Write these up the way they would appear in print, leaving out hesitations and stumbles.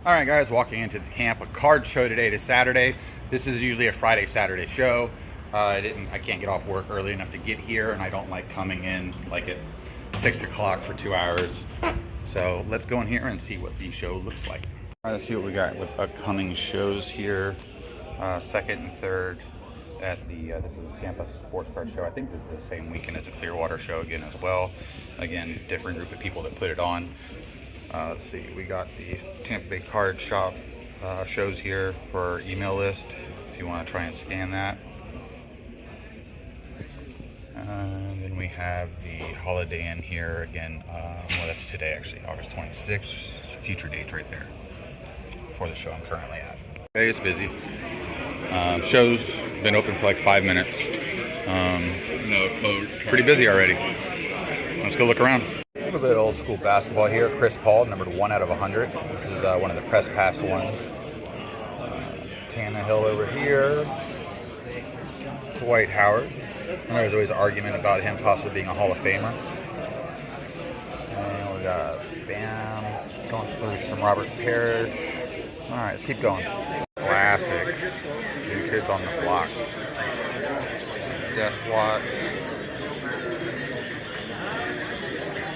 All right, guys, walking into the Tampa card show today. It is Saturday. This is usually a Friday, Saturday show. I can't get off work early enough to get here, and I don't like coming in like at 6 o'clock for 2 hours. So let's go in here and see what the show looks like. All right, let's see what we got with upcoming shows here. Second and third at the, this is the Tampa Sports Card Show. I think this is the same weekend as a Clearwater show again as well. Again, different group of people that put it on. Let's see, we got the Tampa Bay Card Shop shows here for our email list, if you want to try and scan that. Then we have the Holiday Inn here again. Well, that's today actually, August 26th. Future dates right there for the show I'm currently at. Okay, it's busy. Show's been open for like 5 minutes. Pretty busy already. Let's go look around. A little bit of old school basketball here. Chris Paul, numbered 1 out of 100. This is one of the press pass ones. Tannehill over here. Dwight Howard. And there's always an argument about him possibly being a Hall of Famer. And we got Bam going through some Robert Parrish. All right, let's keep going. Classic. New Kids on the Block. Death Watch.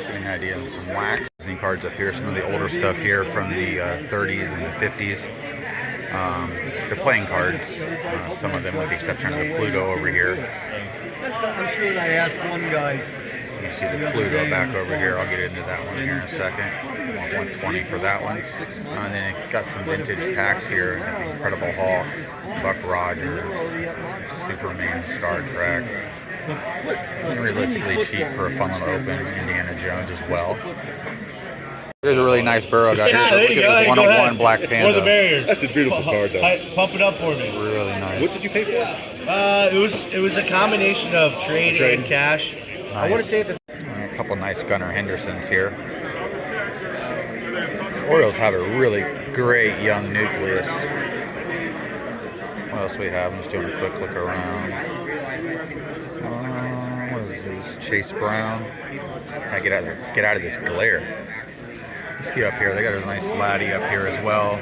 Getting an idea of some wax. Disney cards up here. Some of the older stuff here from the 30s and the 50s. They're playing cards. Some of them, with the exception of the Pluto over here. I'm sure I asked one guy. You see the Pluto back over here. I'll get into that one here in a second. 120 for that one. And then it got some vintage packs here. Incredible Hulk, Buck Rogers, Superman, Star Trek. Realistically cheap for a fun little open. Indiana Jones as well. There's a really nice burrow down here. Look at this 101 Black Panda. That's a beautiful card, though. Pump it up for me. Really nice. What did you pay for it? It was a combination of trade and cash. Nice. I want to say that A couple nice Gunnar Hendersons here. Orioles have a really great young nucleus. What else we have? I'm just doing a quick look around. What is this? Chase Brown. I get out of this glare. Let's get up here. They got a nice Vladdy up here as well.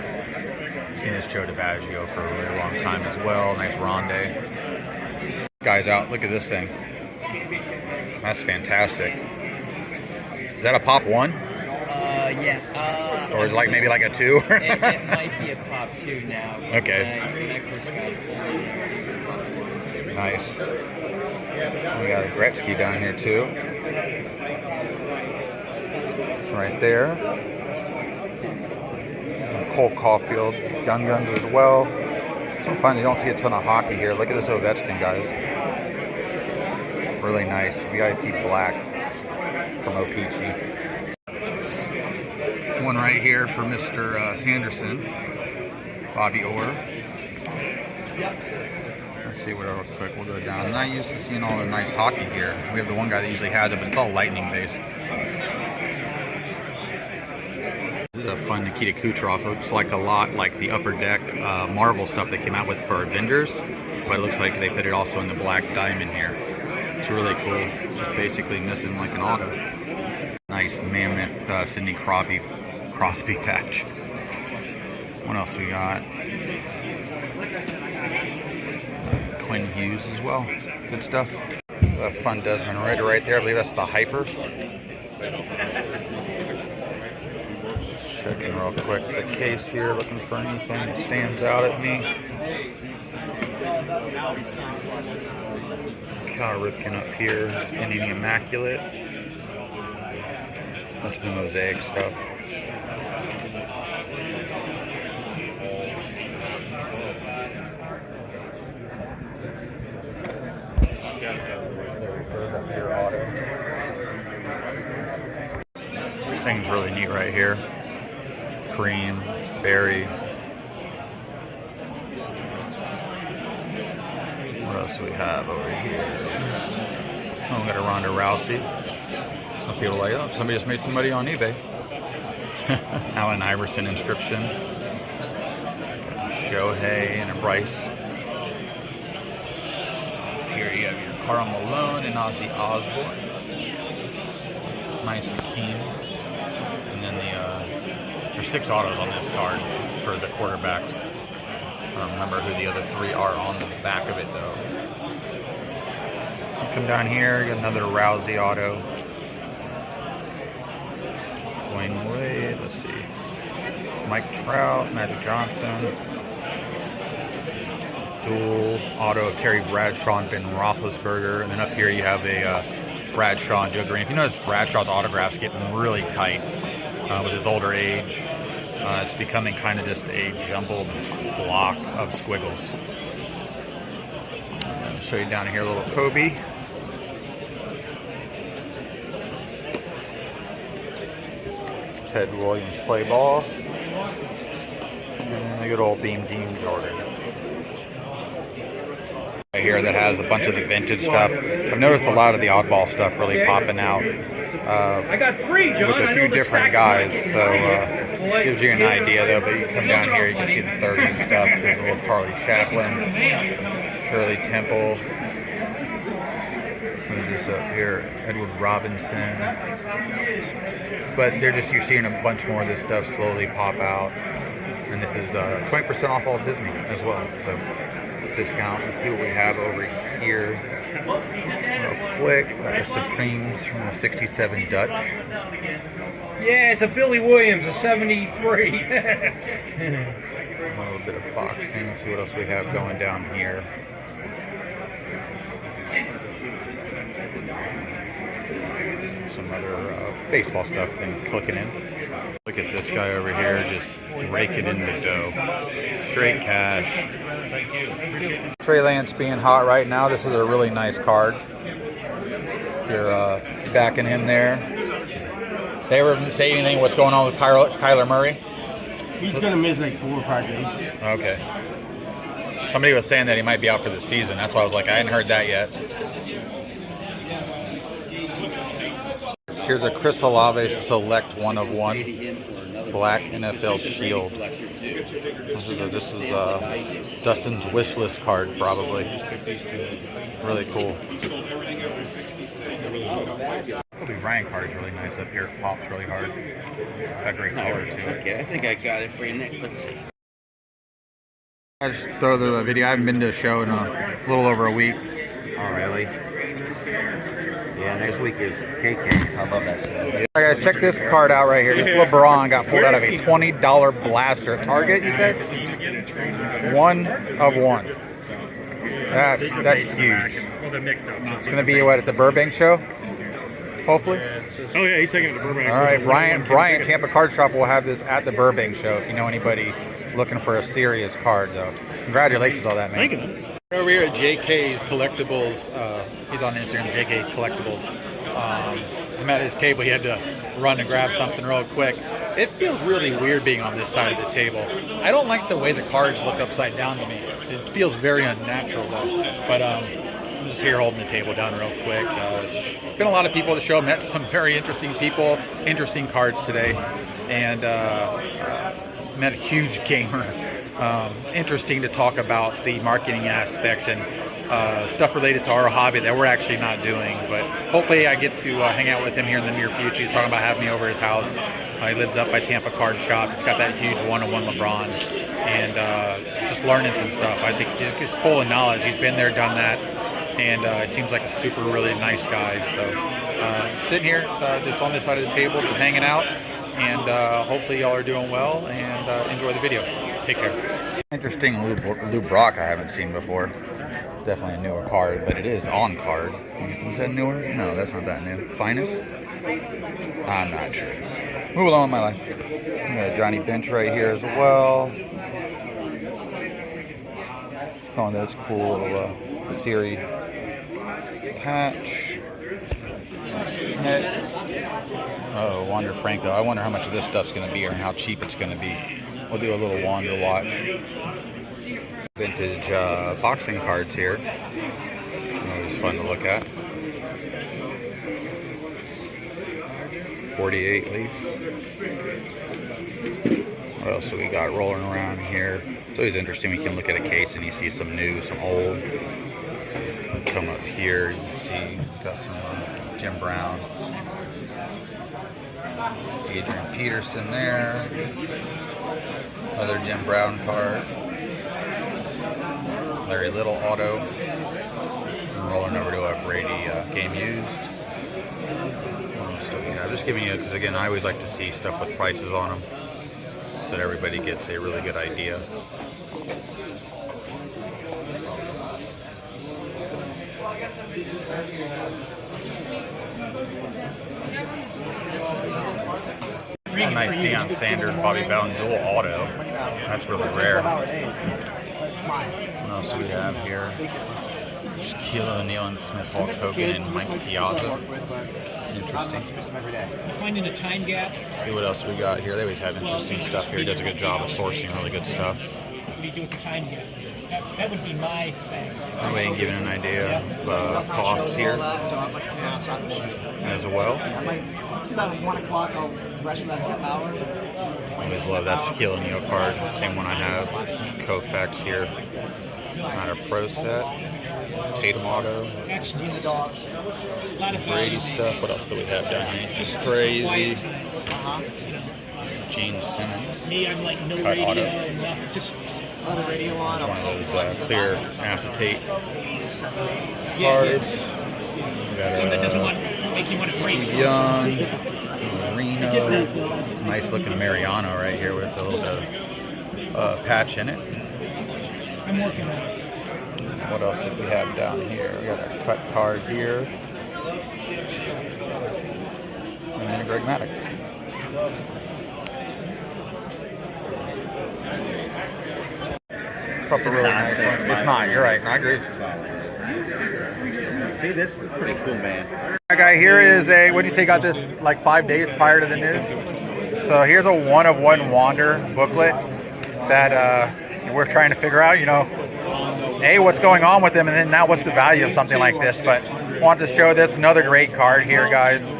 Seen this Joe DiBaggio for a really long time as well. Nice Rondé. Guys out. Look at this thing. That's fantastic. Is that a pop 1? Yeah. Or is it like maybe like a 2? it might be a pop 2 now. Okay. When I first got it. Nice. We got a Gretzky down here too. Right there. And Cole Caulfield, Young Guns as well. Some fun. You don't see a ton of hockey here. Look at this Ovechkin, guys. Really nice. VIP black from O-Pee-Chee. One right here for Mr. Sanderson. Bobby Orr. Let's see what real quick. We'll go down. I'm not used to seeing all the nice hockey here. We have the one guy that usually has it, but it's all lightning based. This is a fun Nikita Kucherov. It looks like a lot like the Upper Deck Marvel stuff they came out with for Avengers, but it looks like they put it also in the black diamond here. It's really cool. Just basically missing like an auto. Nice Mammoth Sidney Crosby patch. What else we got? Quinn Hughes as well. Good stuff. A fun Desmond Ritter right there. I believe that's the Hyper. Checking real quick the case here, looking for anything that stands out at me. Cal Ripken up here, Indian Immaculate. Bunch of the mosaic stuff. This thing's really neat right here. Cream, berry. What else do we have over here? Oh, we got a Ronda Rousey. Some people are like, oh, somebody just made some money on eBay. Allen Iverson inscription. Shohei and a Bryce. Here you have your Karl Malone and Ozzy Osbourne. Nice Akeem. And then the 6 autos on this card for the quarterbacks. I don't remember who the other 3 are on the back of it though. Come down here, got another Rousey auto. Dwayne Wade, let's see. Mike Trout, Magic Johnson. Dual auto of Terry Bradshaw and Ben Roethlisberger. And then up here you have a Bradshaw and Joe Green. If you notice, Bradshaw's autographs getting really tight with his older age. It's becoming kind of just a jumbled block of squiggles. I'll show you down here a little Kobe. Ted Williams play ball. And a good old Beam Team Jordan. Right here that has a bunch of the vintage stuff. I've noticed a lot of the oddball stuff really popping out. I got 3, John. With a few different guys, so gives you an idea though. But you come down here, you can see the 30s stuff. There's a little Charlie Chaplin, Shirley Temple. Who's this up here? Edward Robinson. But you're seeing a bunch more of this stuff slowly pop out. And this is 20% off all Disney as well. So discount. Let's see what we have over here. Real quick, the Supremes from the 67 Dutch. Yeah, it's a Billy Williams, a 73. A little bit of boxing. Let's see what else we have going down here. Some other baseball stuff and clicking in. Look at this guy over here just raking in the dough. Straight cash. Trey Lance being hot right now. This is a really nice card. If you're backing him there. They ever say anything what's going on with Kyler Murray? He's going to miss like 4 or 5 games. Okay. Somebody was saying that he might be out for the season. That's why I was like, I hadn't heard that yet. Here's a Chris Olave Select 1 of 1 Black NFL Shield. This is Dustin's wish list card, probably. Really cool. The Ryan card is really nice up here. Pops really hard. Got great color to it. Okay, I think I got it for you, Nick. Let's see. I just throw the video. I haven't been to a show in a little over a week. Oh, really? Yeah, next week is KK's. I love that show. All right, guys, check this card out right here. This LeBron got pulled out of a $20 blaster at Target, you said? 1 of 1. That's huge. It's going to be, what, at the Burbank show? Hopefully? Oh yeah, he's taking it to Burbank. All right, Brian, Tampa Card Shop will have this at the Burbank show if you know anybody looking for a serious card, though. Congratulations on that, man. Thank you, man. Over here at JK's Collectibles, he's on Instagram, JK Collectibles. I'm at his table. He had to run and grab something real quick. It feels really weird being on this side of the table. I don't like the way the cards look upside down to me. It feels very unnatural, though. But I'm just here holding the table down real quick. Been a lot of people at the show. Met some very interesting people, interesting cards today, and met a huge gamer. Interesting to talk about the marketing aspect and stuff related to our hobby that we're actually not doing. But hopefully I get to hang out with him here in the near future. He's talking about having me over his house. He lives up by Tampa Card Shop. He's got that huge 1-on-1 LeBron. And just learning some stuff. I think he's full of knowledge. He's been there, done that. And it seems like a super, really nice guy. So sitting here, just on this side of the table, just hanging out. And hopefully y'all are doing well and enjoy the video. Take care. Interesting Lou Brock I haven't seen before. Definitely a newer card, but it is on card. Is that newer? No, that's not that new. Finest? I'm not sure. Move along in my life. We got Johnny Bench right here as well. Oh, that's cool. Little Siri patch. Oh, Wonder Franco. I wonder how much of this stuff's going to be or how cheap it's going to be. We'll do a little Wonder watch. Vintage boxing cards here. Always fun to look at. 48 leaf. What else do we got rolling around here? It's always interesting. We can look at a case and you see some new, some old. Come up here, you can see got some Jim Brown. Adrian Peterson there. Another Jim Brown card. Larry Little auto. I'm rolling over to a Brady game used. What else do we have? Just giving you, because again, I always like to see stuff with prices on them so that everybody gets a really good idea. A nice Deion Sanders, Bobby Bowden dual auto. That's really rare. What else do we have here? Shaquille O'Neal and Smith Hulk Hogan and Mike Piazza. Interesting. Finding a time gap. See what else we got here. They always have interesting stuff here. He does a good job of sourcing really good stuff. What do you do with the time gap? That would be my thing. Anyway, giving an idea of cost here as well. About 1 o'clock, I'll rush about half hour. I always love that Shaquille O'Neal card. Same one I have. Koufax here. Not a pro set. Tatum auto. That's The dogs. a lot of Brady stuff. What else do we have down here? Just crazy. Gene Simmons. Me, I'm like no Cut radio, auto. nothing. Just Another radio on. One of those clear acetate 80s, 70s. cards. We got something that doesn't make you want to break. Steve Young, Marino. It's a nice looking Mariano right here with a little bit of patch in it. I'm working on it. What else did we have down here? We got a cut card here. And then a Greg Maddux. Couple really nice ones. It's not, you're right. I agree. See, this is pretty cool, man. That guy here is a, what did you say, got this like 5 days prior to the news? So here's a one-of-one Wander booklet that we're trying to figure out, you know, A, what's going on with them, and then now what's the value of something like this. But I want to show this, another great card here, guys.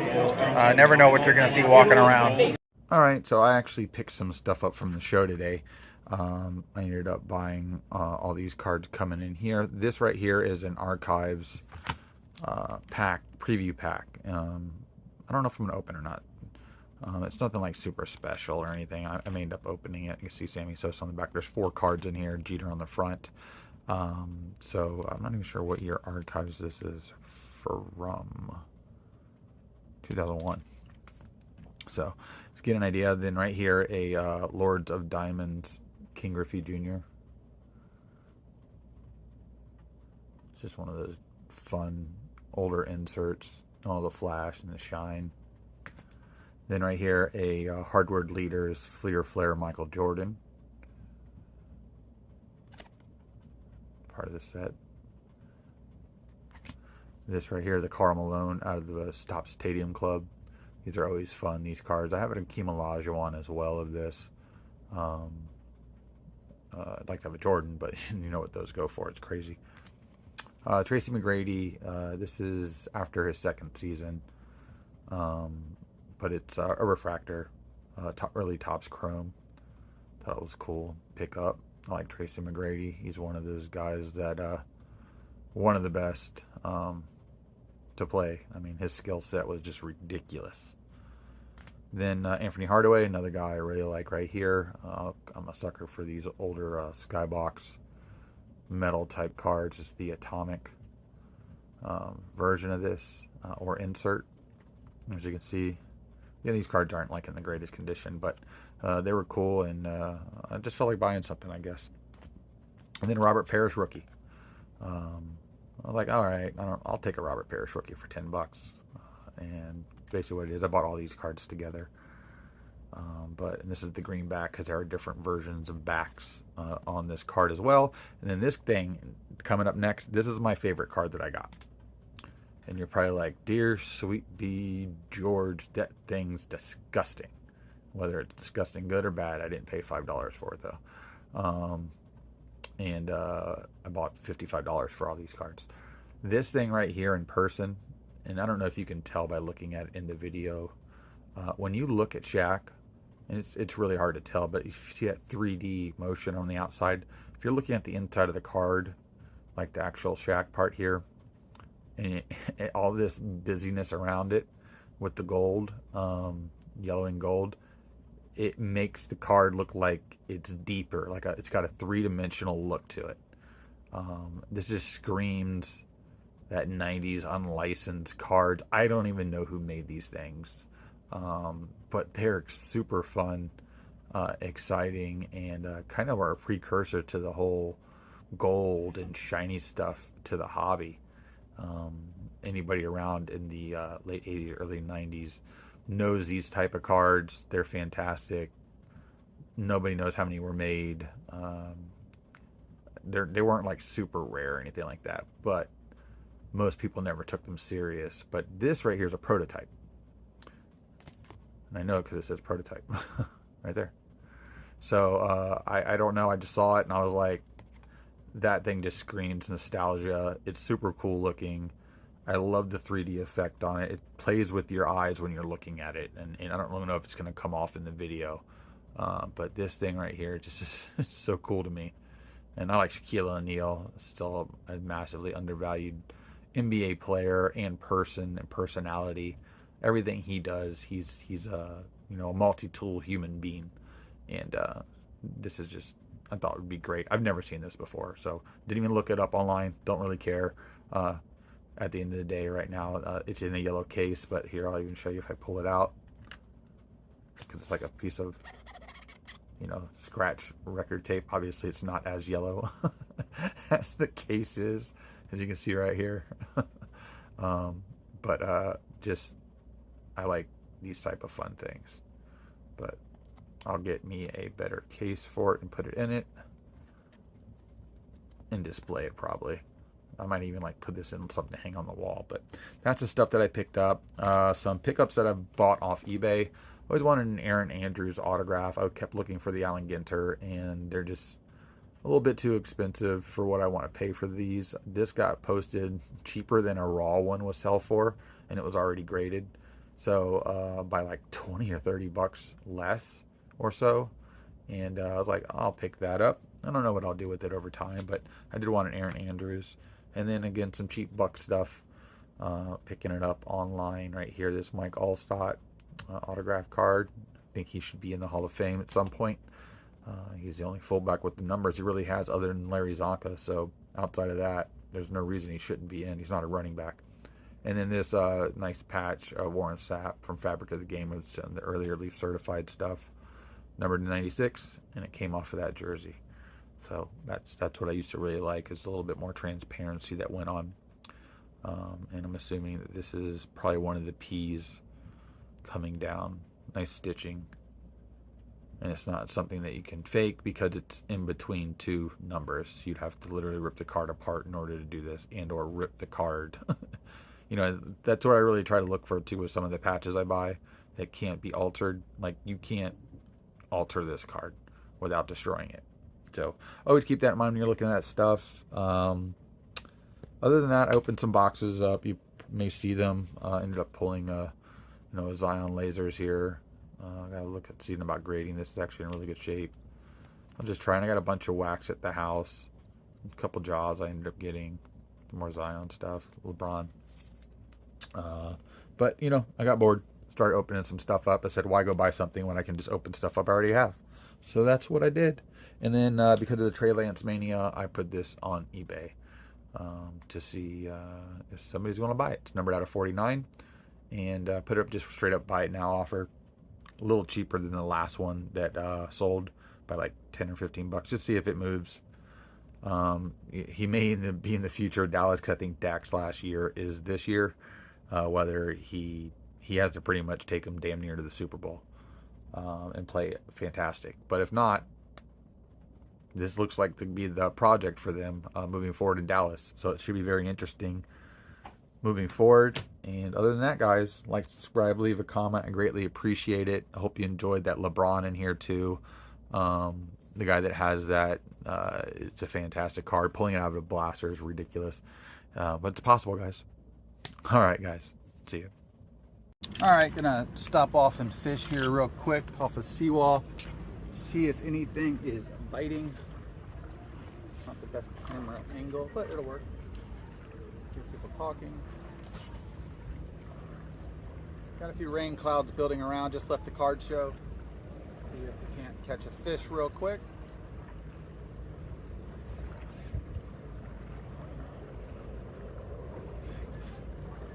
Never know what you're going to see walking around. All right, so I actually picked some stuff up from the show today. I ended up buying all these cards coming in here. This right here is an Archives pack, preview pack. I don't know if I'm going to open or not. It's nothing like super special or anything. I may end up opening it. You can see Sammy Sosa on the back. There's 4 cards in here, Jeter on the front. So I'm not even sure what year Archives this is from. 2001. So let's get an idea. Then right here, a Lords of Diamonds King Griffey Jr. It's just one of those fun older inserts. All the flash and the shine. Then right here, a Hardware Leaders Fleer Flair Michael Jordan. Part of the set. This right here, the Karl Malone out of the Stop Stadium Club. These are always fun, these cards. I have an Akeem Olajuwon as well of this. I'd like to have a Jordan, but you know what those go for. It's crazy. Tracy McGrady, this is after his 2nd season. But it's a refractor, early Topps Chrome. Thought it was cool. Pick up. I like Tracy McGrady. He's one of those guys that, one of the best to play. I mean, his skill set was just ridiculous. Then Anthony Hardaway, another guy I really like right here. I'm a sucker for these older Skybox metal type cards. It's the atomic version of this, or insert. As you can see, yeah, these cards aren't like in the greatest condition, but they were cool, and I just felt like buying something, I guess. And then Robert Parrish rookie. I was like, all right, I'll take a Robert Parrish rookie for $10. And basically what it is, I bought all these cards together. And this is the green back because there are different versions of backs on this card as well. And then this thing coming up next, this is my favorite card that I got. And you're probably like, dear sweet B George, that thing's disgusting. Whether it's disgusting good or bad, I didn't pay $5 for it though. I bought $55 for all these cards. This thing right here in person, and I don't know if you can tell by looking at it in the video, when you look at Shaq, and it's really hard to tell, but if you see that 3D motion on the outside, if you're looking at the inside of the card, like the actual Shaq part here, and all this busyness around it with the gold, yellow and gold, it makes the card look like it's deeper, like it's got a three-dimensional look to it. This just screams that 90s unlicensed cards. I don't even know who made these things, but they're super fun, exciting, and kind of are a precursor to the whole gold and shiny stuff to the hobby. Anybody around in the late 80s, early 90s knows these type of cards. They're fantastic. Nobody knows how many were made. They weren't like super rare or anything like that, but most people never took them serious. But this right here is a prototype, and I know it because it says prototype right there. So I don't know, I just saw it and I was like, that thing just screams nostalgia. It's super cool looking. I love the 3D effect on it. It plays with your eyes when you're looking at it, and I don't really know if it's going to come off in the video, but this thing right here just is so cool to me. And I like Shaquille O'Neal, still a massively undervalued NBA player and person and personality. Everything he does, he's a a multi-tool human being, and this is just, I thought it would be great. I've never seen this before, so didn't even look it up online. Don't really care. At the end of the day, right now, it's in a yellow case, but here, I'll even show you if I pull it out, because it's like a piece of, scratch record tape. Obviously, it's not as yellow as the case is, as you can see right here. But just, I like these type of fun things. But I'll get me a better case for it and put it in it and display it probably. I might even like put this in something to hang on the wall. But that's the stuff that I picked up. Some pickups that I've bought off eBay. I always wanted an Aaron Andrews autograph. I kept looking for the Allen Ginter, and they're just a little bit too expensive for what I want to pay for these. This got posted cheaper than a raw one was sell for, and it was already graded. So by like 20 or 30 bucks less or so. And I was like, I'll pick that up. I don't know what I'll do with it over time, but I did want an Aaron Andrews. And then again, some cheap buck stuff. Picking it up online right here. This Mike Allstott autograph card. I think he should be in the Hall of Fame at some point. He's the only fullback with the numbers he really has other than Larry Zonka. So outside of that, there's no reason he shouldn't be in. He's not a running back. And then this nice patch, Warren Sapp from Fabric of the Game. It's the earlier Leaf certified stuff, numbered 96, and it came off of that jersey. So that's what I used to really like, is a little bit more transparency that went on. And I'm assuming that this is probably one of the P's coming down. Nice stitching. And it's not something that you can fake because it's in between two numbers. You'd have to literally rip the card apart in order to do this, and or rip the card. That's what I really try to look for too with some of the patches I buy that can't be altered. Like, you can't alter this card without destroying it. So always keep that in mind when you're looking at that stuff. Other than that, I opened some boxes up. You may see them. Ended up pulling Zion lasers here. I gotta look at seeing about grading. This is actually in really good shape. I'm just trying. I got a bunch of wax at the house. A couple jaws I ended up getting. Some more Zion stuff. LeBron. But I got bored. Started opening some stuff up. I said, why go buy something when I can just open stuff up I already have? So that's what I did. And then because of the Trey Lance mania, I put this on eBay to see if somebody's going to buy it. It's numbered out of 49, and put it up just straight up buy it now offer. A little cheaper than the last one that sold by like 10 or 15 bucks. Just see if it moves. He may be in the future of Dallas, because I think Dak's last year is this year. Whether he has to pretty much take him damn near to the Super Bowl and play fantastic. But if not, this looks like to be the project for them moving forward in Dallas. So it should be very interesting moving forward. And other than that, guys, like, subscribe, leave a comment. I greatly appreciate it. I hope you enjoyed that LeBron in here too. The guy that has that, it's a fantastic card. Pulling it out of a blaster is ridiculous. But it's possible, guys. All right, guys. See you. All right, gonna stop off and fish here real quick off a seawall. See if anything is biting. Not the best camera angle, but it'll work. Hear people talking. Got a few rain clouds building around. Just left the card show. See if we can't catch a fish real quick.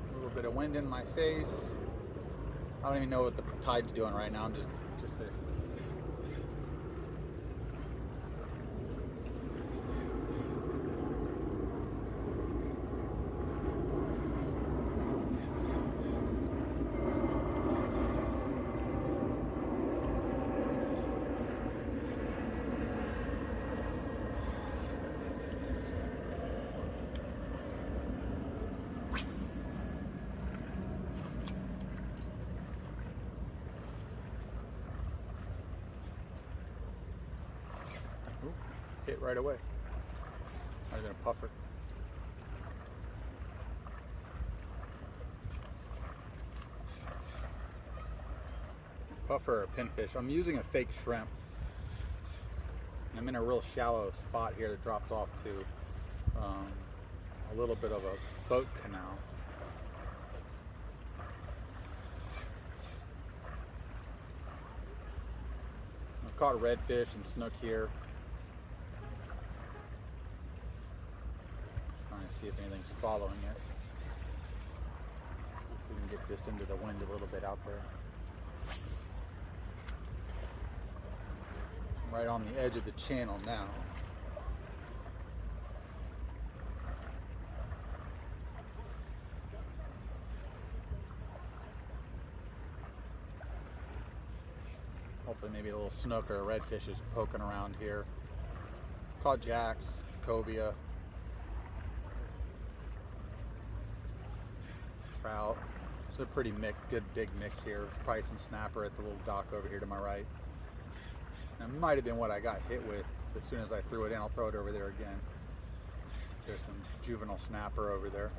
A little bit of wind in my face. I don't even know what the tide's doing right now. I'm just there. Ooh, hit right away. Might have been a puffer. Puffer or a pinfish. I'm using a fake shrimp. I'm in a real shallow spot here that dropped off to a little bit of a boat canal. I've caught redfish and snook here. Trying to see if anything's following it. If we can get this into the wind a little bit out there. Right on the edge of the channel now. Hopefully maybe a little snook or a redfish is poking around here. Caught jacks, cobia, trout. It's a pretty good big mix here. Probably some snapper at the little dock over here to my right. That might have been what I got hit with as soon as I threw it in. I'll throw it over there again. There's some juvenile snapper over there.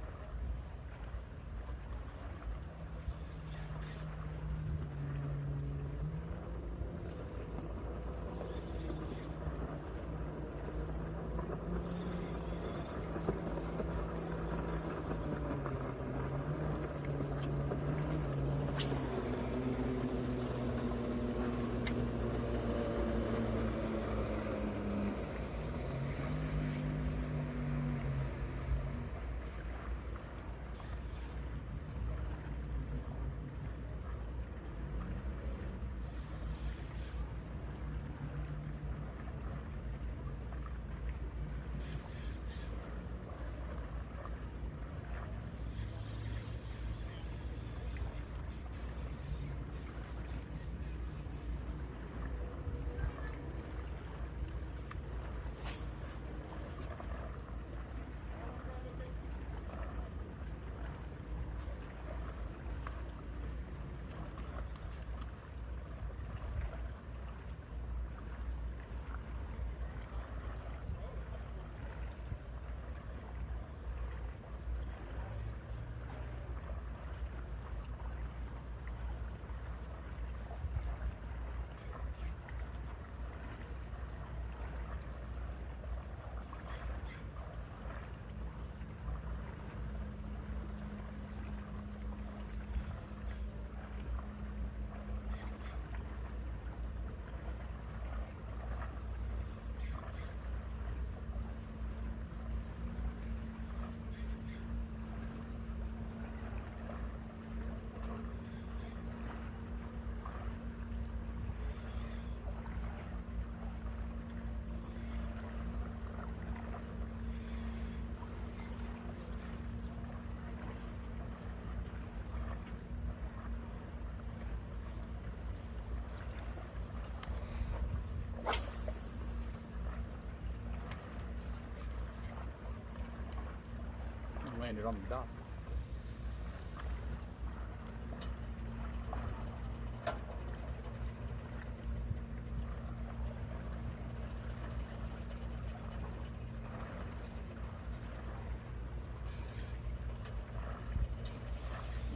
Landed on the dock.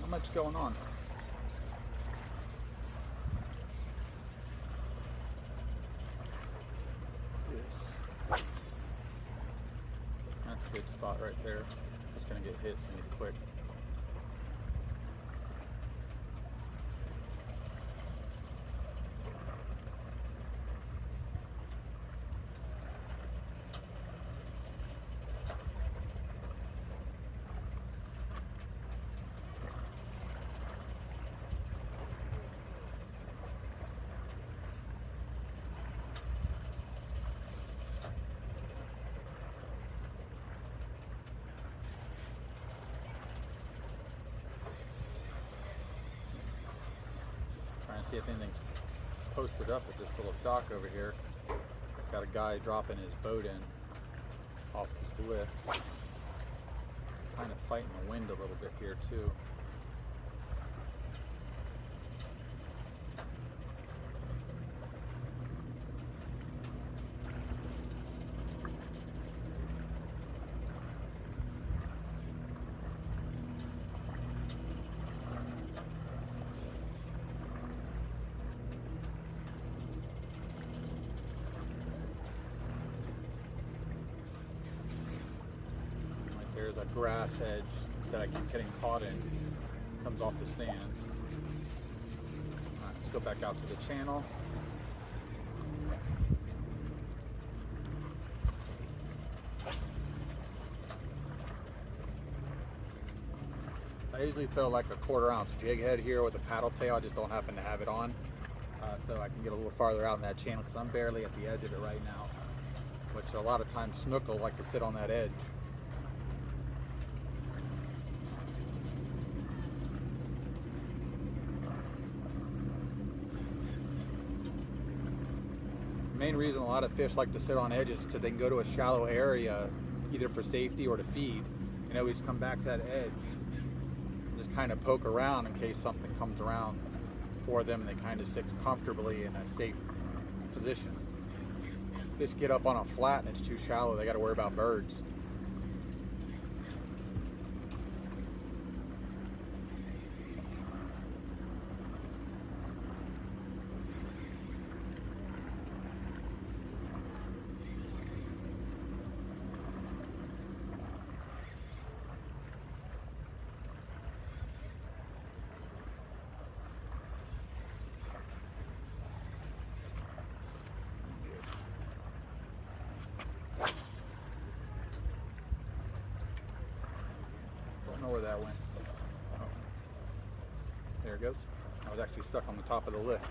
Not much going on. That's a good spot right there. It's going to get hit quick. to see if anything's posted up at this little dock over here. Got a guy dropping his boat in off this lift. Kind of fighting the wind a little bit here too. There's a grass hedge that I keep getting caught in. Comes off the sand. Alright, let's go back out to the channel. I usually throw like a 1/4 ounce jig head here with a paddle tail. I just don't happen to have it on. So I can get a little farther out in that channel because I'm barely at the edge of it right now. Which a lot of times snook will like to sit on that edge. The main reason a lot of fish like to sit on edges is because they can go to a shallow area either for safety or to feed and always come back to that edge and just kind of poke around in case something comes around for them and they kind of sit comfortably in a safe position. Fish get up on a flat and it's too shallow, they got to worry about birds. Don't know where that went. Oh. There it goes. I was actually stuck on the top of the lift.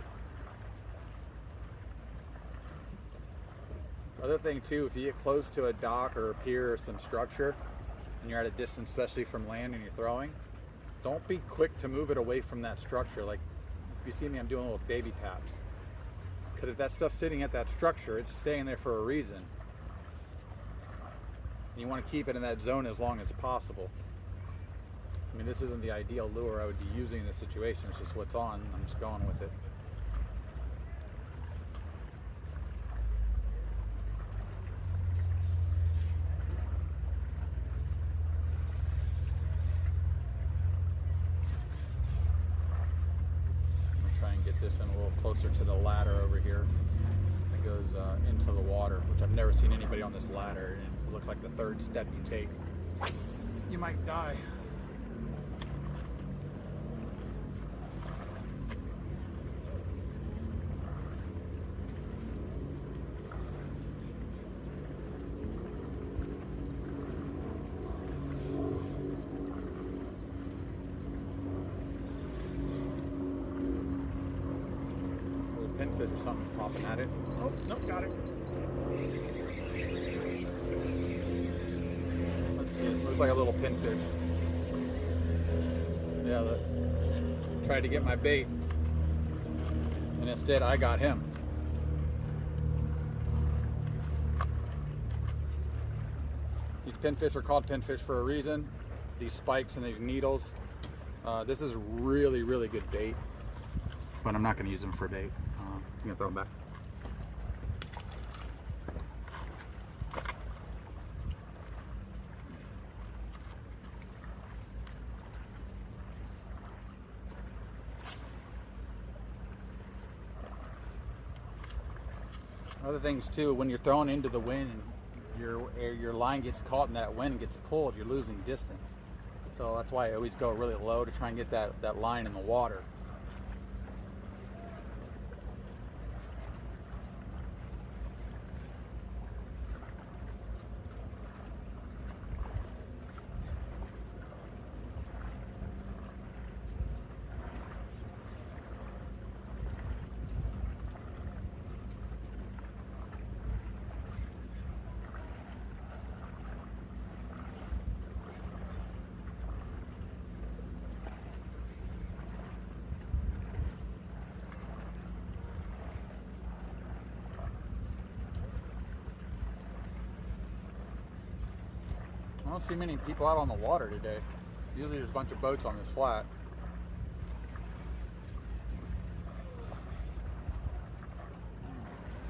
Other thing too, if you get close to a dock or a pier or some structure and you're at a distance, especially from land and you're throwing, don't be quick to move it away from that structure. Like if you see me, I'm doing little baby taps. Because if that stuff's sitting at that structure, it's staying there for a reason. And you want to keep it in that zone as long as possible. I mean, this isn't the ideal lure I would be using in this situation. It's just what's on. I'm just going with it. I'm going to try and get this in a little closer to the ladder over here. It goes into the water, which I've never seen anybody on this ladder. And it looks like the third step you take, you might die. Pinfish or something popping at it. Oh, nope, got it. Let's see, it looks like a little pinfish. Yeah, look. Tried to get my bait, and instead I got him. These pinfish are called pinfish for a reason. These spikes and these needles. This is really, really good bait, but I'm not going to use them for bait. I'm going to throw them back. Other things too, when you're throwing into the wind and your line gets caught in that wind and gets pulled, you're losing distance. So that's why I always go really low to try and get that line in the water. don't see many people out on the water today. Usually there's a bunch of boats on this flat.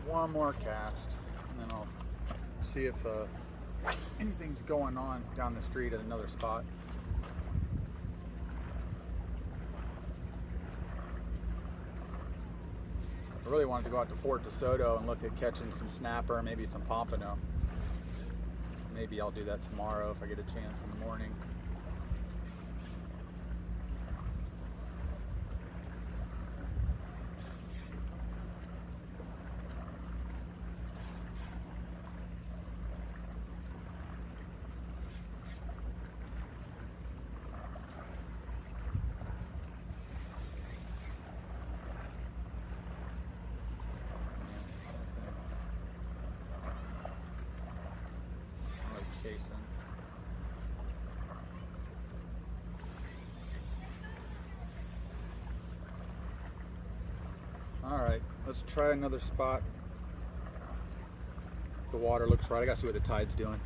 One more cast, and then I'll see if anything's going on down the street at another spot. I really wanted to go out to Fort DeSoto and look at catching some snapper, maybe some pompano. Maybe I'll do that tomorrow if I get a chance in the morning. Chasing. All right, let's try another spot. The water looks right. I gotta see what the tide's doing.